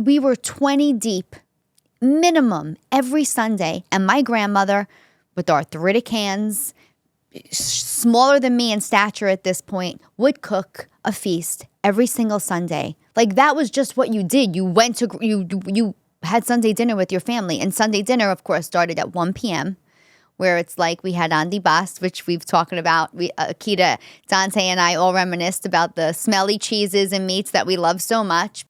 we were 20 deep, minimum, every Sunday. And my grandmother, with arthritic hands, smaller than me in stature at this point, would cook a feast every single Sunday. Like, that was just what you did. You went to, you had Sunday dinner with your family. And Sunday dinner, of course, started at 1 p.m., where it's like we had Andy Bast, which we've talked about. Akita, Dante, and I all reminisced about the smelly cheeses and meats that we love so much.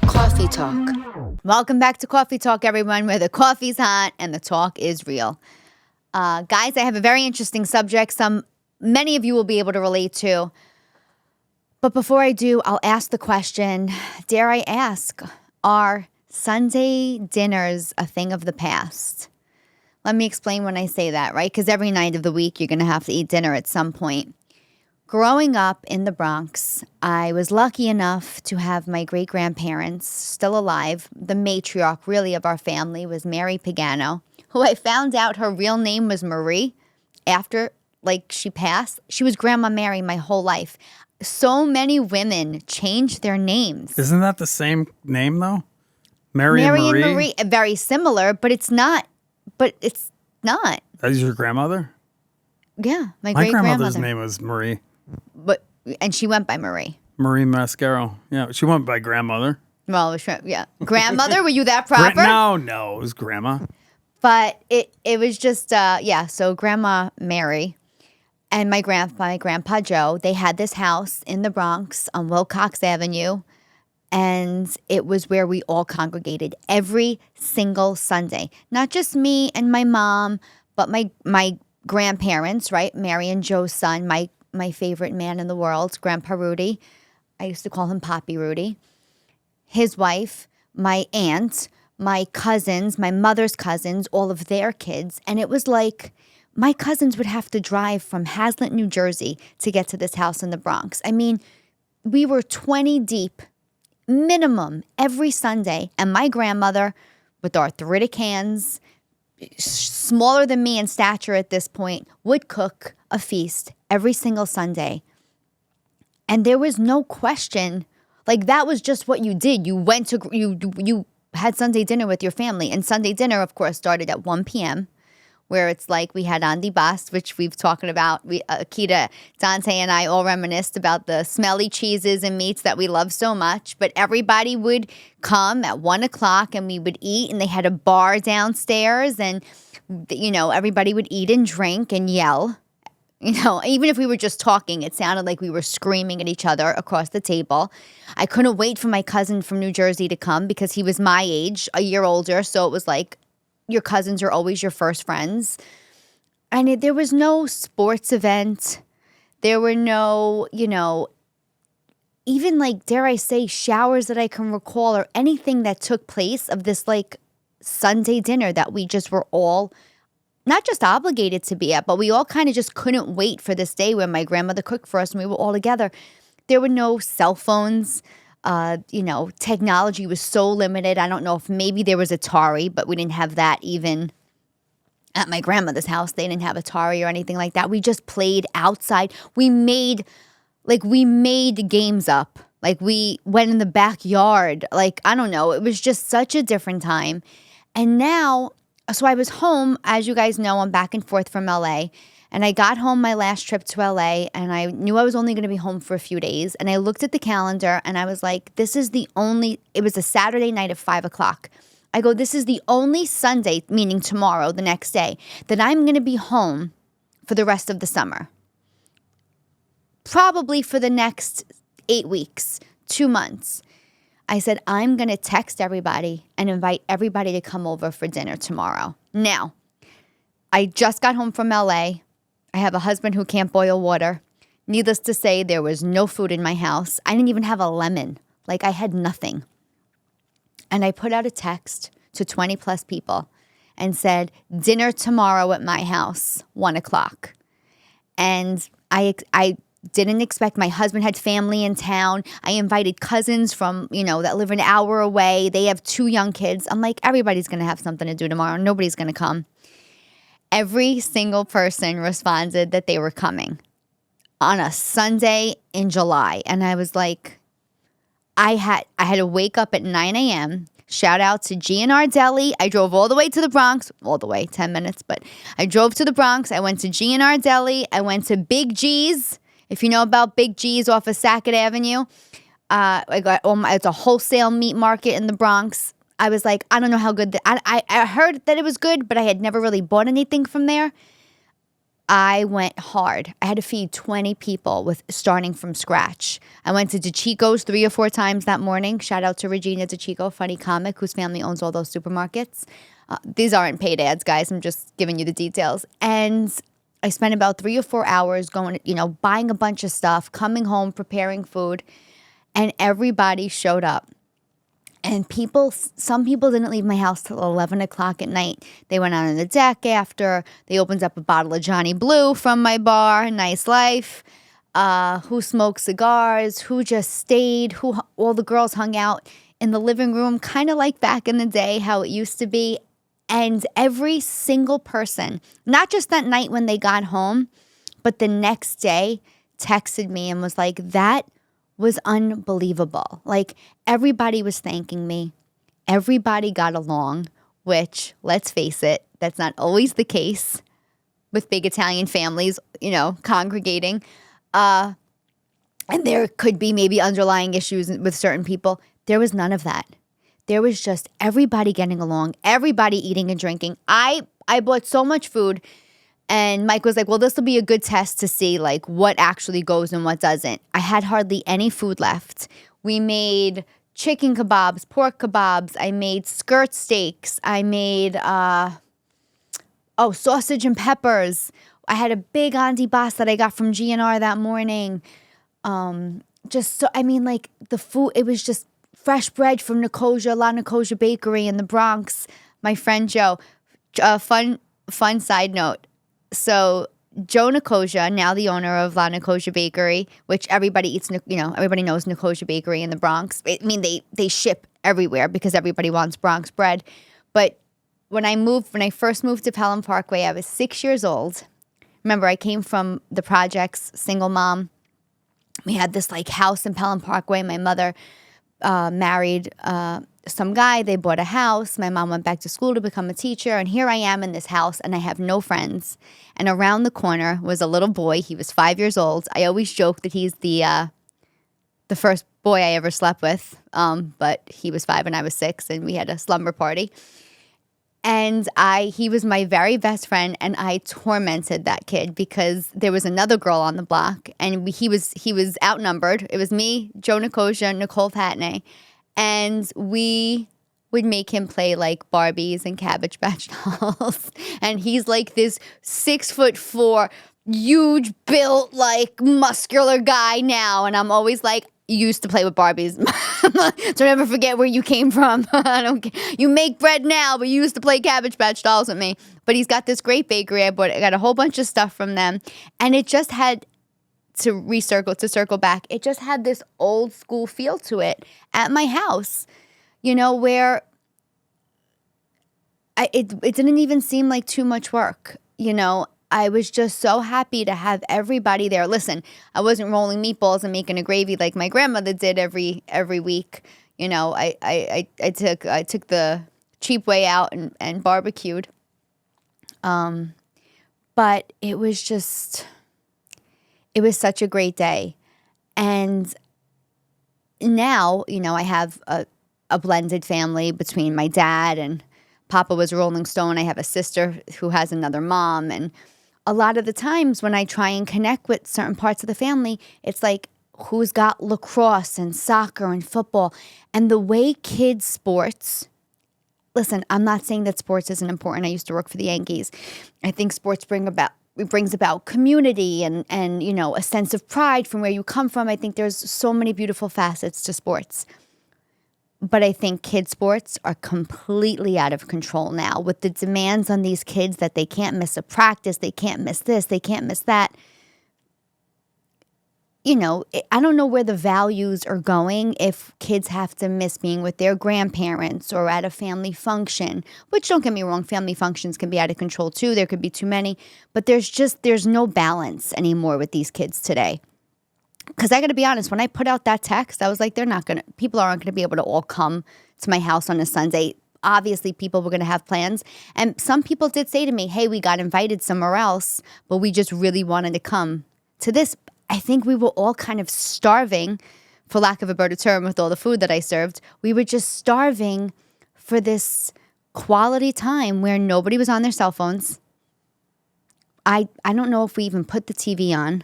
Cawfee Talk. Welcome back to Cawfee Talk, everyone, where the coffee's hot and the talk is real. Guys, I have a very interesting subject. Many of you will be able to relate to. But before I do, I'll ask the question, dare I ask, are Sunday dinners a thing of the past? Let me explain when I say that, right? Because every night of the week, you're going to have to eat dinner at some point. Growing up in the Bronx, I was lucky enough to have my great-grandparents still alive. The matriarch, really, of our family was Mary Pagano, who I found out her real name was Marie after she passed. She was Grandma Mary my whole life. So many women changed their names. Isn't that the same name, though? Mary and Marie? Very similar, but it's not. That is your grandmother? Yeah, my grandmother's name was Marie. And she went by Marie. Marie Mascaro. Yeah, she went by grandmother. Well, yeah. Grandmother? Were you that proper? No, it was grandma. But it was just, so Grandma Mary and my grandpa Joe, they had this house in the Bronx on Wilcox Avenue, and it was where we all congregated every single Sunday. Not just me and my mom, but my grandparents, right? Mary and Joe's son, my favorite man in the world, Grandpa Rudy. I used to call him Poppy Rudy. His wife, my aunt, my cousins, my mother's cousins, all of their kids. And it was like my cousins would have to drive from Hazlet, New Jersey to get to this house in the Bronx. I mean, we were 20 deep, minimum, every Sunday. And my grandmother, with arthritic hands, smaller than me in stature at this point, would cook a feast every single Sunday. And there was no question. Like, that was just what you did. You went to, you had Sunday dinner with your family. And Sunday dinner, of course, started at 1 p.m., where it's like we had Andy Bast, which we've talked about. Akita, Dante, and I all reminisced about the smelly cheeses and meats that we love so much. But everybody would come at 1 o'clock and we would eat, and they had a bar downstairs, and, everybody would eat and drink and yell. Even if we were just talking, it sounded like we were screaming at each other across the table. I couldn't wait for my cousin from New Jersey to come because he was my age, a year older. So it was like, your cousins are always your first friends. And there was no sports event. There were no, even dare I say, showers that I can recall or anything that took place of this Sunday dinner that we just were all not just obligated to be at, but we all kind of just couldn't wait for this day when my grandmother cooked for us and we were all together. There were no cell phones. Technology was so limited. I don't know if maybe there was Atari, but we didn't have that even at my grandmother's house. They didn't have Atari or anything like that. We just played outside. We made games up. We went in the backyard. I don't know. It was just such a different time. And now, so I was home. As you guys know, I'm back and forth from LA. And I got home my last trip to LA, and I knew I was only going to be home for a few days. And I looked at the calendar, and I was like, it was a Saturday night at 5 o'clock. I go, this is the only Sunday, meaning tomorrow, the next day, that I'm going to be home for the rest of the summer. Probably for the next 8 weeks, 2 months. I said, I'm going to text everybody and invite everybody to come over for dinner tomorrow. Now, I just got home from LA. I have a husband who can't boil water. Needless to say, there was no food in my house. I didn't even have a lemon. I had nothing. And I put out a text to 20 plus people and said, dinner tomorrow at my house, 1 o'clock. And I didn't expect, my husband had family in town. I invited cousins from, that live an hour away. They have 2 young kids. I'm like, everybody's going to have something to do tomorrow. Nobody's going to come. Every single person responded that they were coming on a Sunday in July. And I was like, I had to wake up at 9 a.m. Shout out to G&R Deli. I drove all the way to the Bronx. All the way, 10 minutes. But I drove to the Bronx. I went to G&R Deli. I went to Big G's. If you know about Big G's off of Sackett Avenue. It's a wholesale meat market in the Bronx. I was like, I don't know how good. I heard that it was good, but I had never really bought anything from there. I went hard. I had to feed 20 people starting from scratch. I went to DeChico's 3 or 4 times that morning. Shout out to Regina DeChico, funny comic, whose family owns all those supermarkets. These aren't paid ads, guys. I'm just giving you the details. And I spent about 3 or 4 hours going, buying a bunch of stuff, coming home, preparing food, and everybody showed up. And some people didn't leave my house till 11 o'clock at night. They went out on the deck after. They opened up a bottle of Johnny Blue from my bar, Nice Life. Who smoked cigars, who just stayed, all the girls hung out in the living room, kind of like back in the day, how it used to be. And every single person, not just that night when they got home, but the next day texted me and was like, that was unbelievable. Like, everybody was thanking me. Everybody got along, which, let's face it, that's not always the case with big Italian families, congregating. And there could be maybe underlying issues with certain people. There was none of that. There was just everybody getting along, everybody eating and drinking. I bought so much food. And Mike was like, well, this will be a good test to see like what actually goes and what doesn't. I had hardly any food left. We made chicken kebabs, pork kebabs. I made skirt steaks. I made sausage and peppers. I had a big antipasta that I got from GNR that morning. The food, it was just fresh bread from La Nicosia Bakery in the Bronx. My friend Joe. Fun side note. So Joe Nicosia, now the owner of La Nicosia Bakery, which everybody eats, everybody knows Nicosia Bakery in the Bronx. I mean, they ship everywhere because everybody wants Bronx bread. But when I first moved to Pelham Parkway, I was 6 years old. Remember, I came from the projects, single mom. We had this like house in Pelham Parkway. My mother married some guy. They bought a house. My mom went back to school to become a teacher. And here I am in this house and I have no friends. And around the corner was a little boy. He was 5 years old. I always joke that he's the first boy I ever slept with. But he was 5 and I was 6 and we had a slumber party. And he was my very best friend, and I tormented that kid because there was another girl on the block, and he was outnumbered. It was me, Joe Nicosia, Nicole Patney, and we would make him play like Barbies and Cabbage Patch dolls. And he's like this 6'4", huge built, like muscular guy now, and I'm always like, you used to play with Barbies. Don't ever forget where you came from. I don't care. You make bread now, but you used to play Cabbage Patch dolls with me. But he's got this great bakery. I got a whole bunch of stuff from them. And it just had, to circle back, it just had this old school feel to it at my house, where it didn't even seem like too much work, I was just so happy to have everybody there. Listen, I wasn't rolling meatballs and making a gravy like my grandmother did every week. I took the cheap way out and barbecued. But it was such a great day. And now, I have a blended family between my dad and Papa was a Rolling Stone. I have a sister who has another mom, and a lot of the times when I try and connect with certain parts of the family, it's like, who's got lacrosse and soccer and football? And the way kids' sports, listen, I'm not saying that sports isn't important. I used to work for the Yankees. I think sports brings about community and a sense of pride from where you come from. I think there's so many beautiful facets to sports. But I think kids' sports are completely out of control now with the demands on these kids that they can't miss a practice, they can't miss this, they can't miss that. I don't know where the values are going if kids have to miss being with their grandparents or at a family function, which don't get me wrong, family functions can be out of control too. There could be too many, but there's no balance anymore with these kids today. Because I got to be honest, when I put out that text, I was like, people aren't going to be able to all come to my house on a Sunday. Obviously, people were going to have plans. And some people did say to me, hey, we got invited somewhere else, but we just really wanted to come to this. I think we were all kind of starving, for lack of a better term, with all the food that I served. We were just starving for this quality time where nobody was on their cell phones. I don't know if we even put the TV on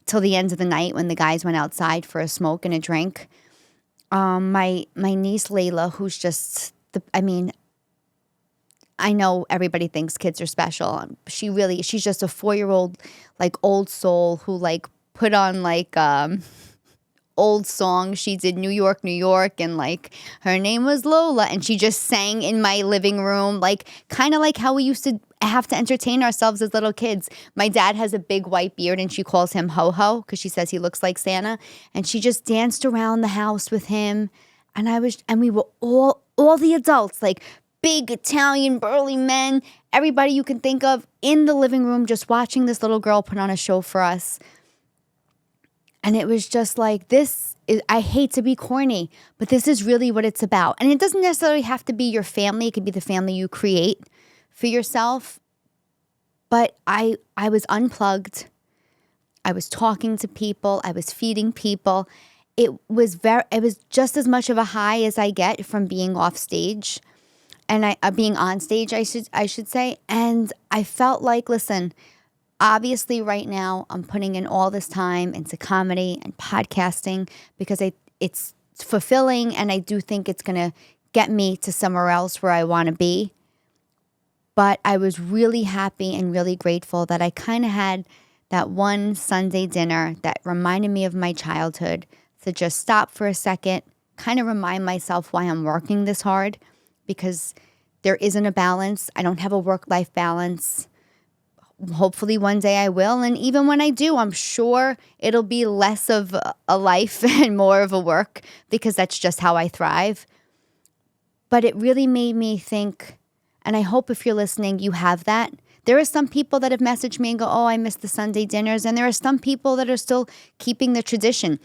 till the end of the night when the guys went outside for a smoke and a drink. My niece Layla, who's just I know everybody thinks kids are special. She's just a 4-year-old, like, old soul who, like, put on, like, old songs. She did New York, New York, and, like, her name was Lola, and she just sang in my living room, like, kind of like how we used to have to entertain ourselves as little kids. My dad has a big white beard, and she calls him Ho-Ho because she says he looks like Santa, and she just danced around the house with him, and we were all the adults, like, big Italian burly men, everybody you can think of in the living room just watching this little girl put on a show for us. And it was just like, I hate to be corny, but this is really what it's about. And it doesn't necessarily have to be your family. It could be the family you create for yourself. But I was unplugged. I was talking to people. I was feeding people. It was just as much of a high as I get from being off stage. And being on stage, I should say. And I felt like, listen, obviously right now I'm putting in all this time into comedy and podcasting because it's fulfilling, and I do think it's going to get me to somewhere else where I want to be. But I was really happy and really grateful that I kind of had that one Sunday dinner that reminded me of my childhood, to just stop for a second, kind of remind myself why I'm working this hard. Because there isn't a balance. I don't have a work-life balance. Hopefully one day I will. And even when I do, I'm sure it'll be less of a life and more of a work, because that's just how I thrive. But it really made me think, and I hope if you're listening, you have that. There are some people that have messaged me and go, oh, I miss the Sunday dinners. And there are some people that are still keeping the tradition.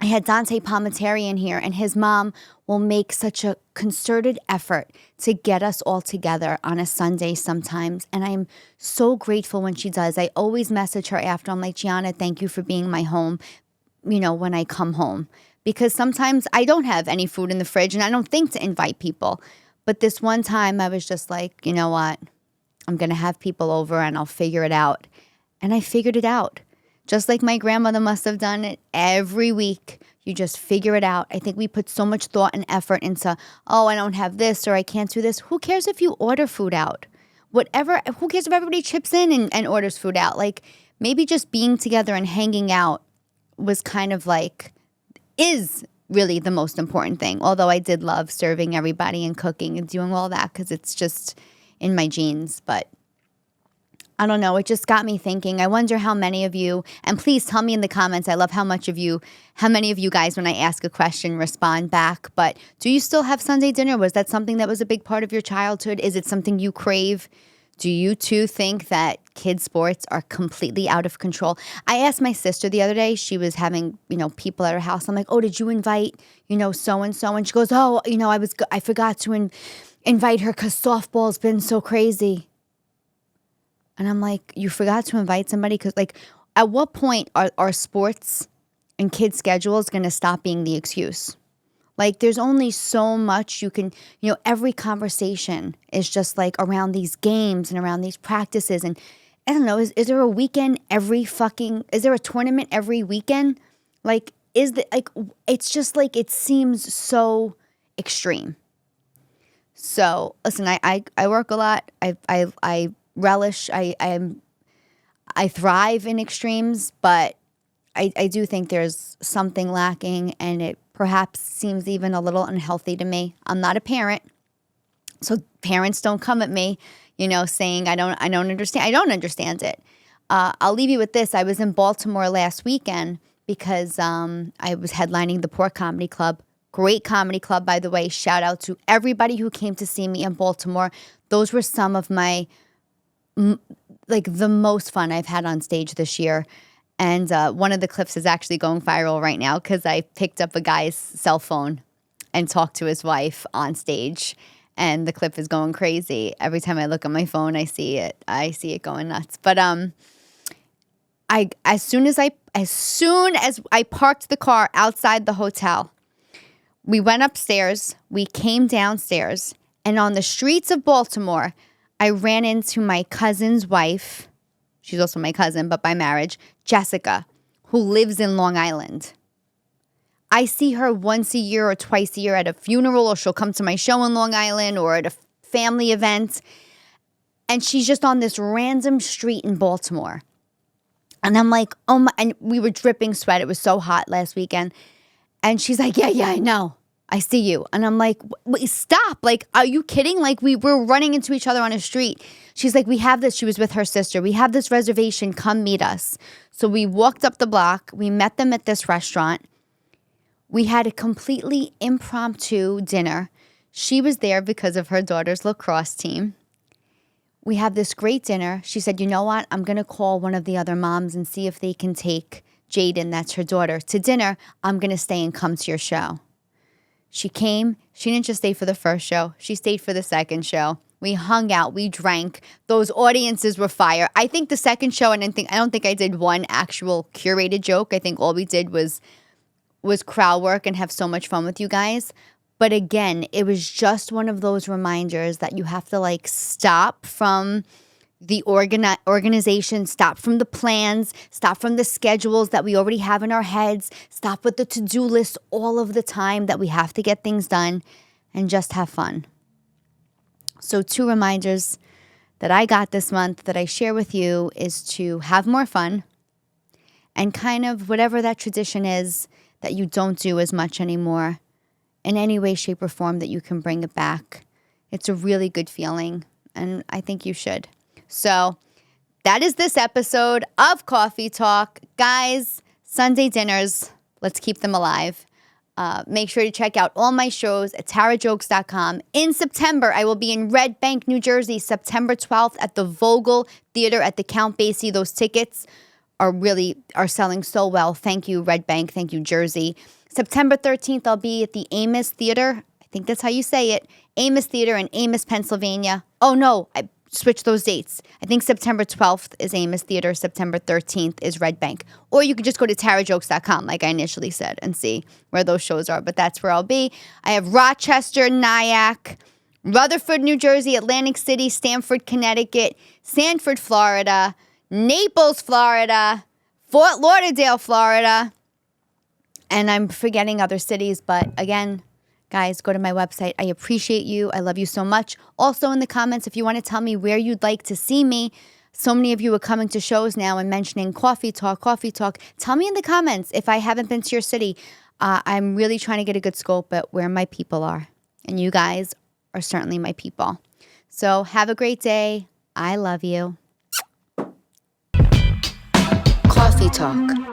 I had Dante Palminteri in here, and his mom will make such a concerted effort to get us all together on a Sunday sometimes. And I'm so grateful when she does. I always message her after. I'm like, Gianna, thank you for being my home, when I come home. Because sometimes I don't have any food in the fridge, and I don't think to invite people. But this one time I was just like, you know what? I'm going to have people over and I'll figure it out. And I figured it out. Just like my grandmother must have done it every week. You just figure it out. I think we put so much thought and effort into, oh, I don't have this or I can't do this. Who cares if you order food out? Whatever. Who cares if everybody chips in and orders food out? Like, maybe just being together and hanging out was kind of like, is really the most important thing. Although I did love serving everybody and cooking and doing all that because it's just in my genes. But I don't know. It just got me thinking. I wonder how many of you, and please tell me in the comments. I love how many of you guys, when I ask a question, respond back. But do you still have Sunday dinner? Was that something that was a big part of your childhood? Is it something you crave? Do you too think that kids' sports are completely out of control? I asked my sister the other day. She was having, people at her house. I'm like, oh, did you invite, so-and-so? And she goes, oh, I forgot to invite her because softball's been so crazy. And I'm like, you forgot to invite somebody? Because, like, at what point are sports and kids' schedules going to stop being the excuse? Like, there's only so much you can, every conversation is just, like, around these games and around these practices. And I don't know, is there a weekend is there a tournament every weekend? Like, it's just, like, it seems so extreme. So, listen, I work a lot. I relish. I thrive in extremes, but I do think there's something lacking, and it perhaps seems even a little unhealthy to me. I'm not a parent, so parents don't come at me, saying I don't understand. I don't understand it. I'll leave you with this. I was in Baltimore last weekend because I was headlining the Port Comedy Club. Great comedy club, by the way. Shout out to everybody who came to see me in Baltimore. Those were some of my, the most fun I've had on stage this year. And one of the clips is actually going viral right now because I picked up a guy's cell phone and talked to his wife on stage. And the clip is going crazy. Every time I look at my phone, I see it. I see it going nuts. But as soon as I parked the car outside the hotel, we went upstairs, we came downstairs, and on the streets of Baltimore, I ran into my cousin's wife. She's also my cousin, but by marriage, Jessica, who lives in Long Island. I see her once a year or twice a year at a funeral, or she'll come to my show in Long Island or at a family event. And she's just on this random street in Baltimore. And I'm like, oh my, and we were dripping sweat. It was so hot last weekend. And she's like, yeah, I know. I see you. And I'm like, wait, stop. Like, are you kidding? Like, we were running into each other on a street. She's like, we have this. She was with her sister. We have this reservation. Come meet us. So we walked up the block. We met them at this restaurant. We had a completely impromptu dinner. She was there because of her daughter's lacrosse team. We had this great dinner. She said, you know what? I'm going to call one of the other moms and see if they can take Jaden, that's her daughter, to dinner. I'm going to stay and come to your show. She came. She didn't just stay for the first show. She stayed for the second show. We hung out. We drank. Those audiences were fire. I think the second show, I don't think I did one actual curated joke. I think all we did was crowd work and have so much fun with you guys. But again, it was just one of those reminders that you have to stop from the organization, stop from the plans, stop from the schedules that we already have in our heads, stop with the to-do list all of the time that we have to get things done, and just have fun. So 2 reminders that I got this month that I share with you is to have more fun, and kind of whatever that tradition is that you don't do as much anymore, in any way, shape, or form that you can bring it back. It's a really good feeling, and I think you should. So that is this episode of Cawfee Talk. Guys, Sunday dinners, let's keep them alive. Make sure to check out all my shows at tarajokes.com. In September, I will be in Red Bank, New Jersey, September 12th at the Vogel Theater at the Count Basie. Those tickets are selling so well. Thank you, Red Bank. Thank you, Jersey. September 13th, I'll be at the Impromptu Theater. I think that's how you say it. Impromptu Theater in Impromptu, Pennsylvania. Oh, no, I switched those dates. I think September 12th is Impromptu Theater. September 13th is Red Bank. Or you could just go to tarajokes.com, like I initially said, and see where those shows are. But that's where I'll be. I have Rochester, Nyack, Rutherford, New Jersey, Atlantic City, Stamford, Connecticut, Sanford, Florida, Naples, Florida, Fort Lauderdale, Florida. And I'm forgetting other cities, but again, guys, go to my website. I appreciate you. I love you so much. Also in the comments, if you want to tell me where you'd like to see me. So many of you are coming to shows now and mentioning Cawfee Talk. Tell me in the comments if I haven't been to your city. I'm really trying to get a good scope at where my people are. And you guys are certainly my people. So have a great day. I love you. Cawfee Talk.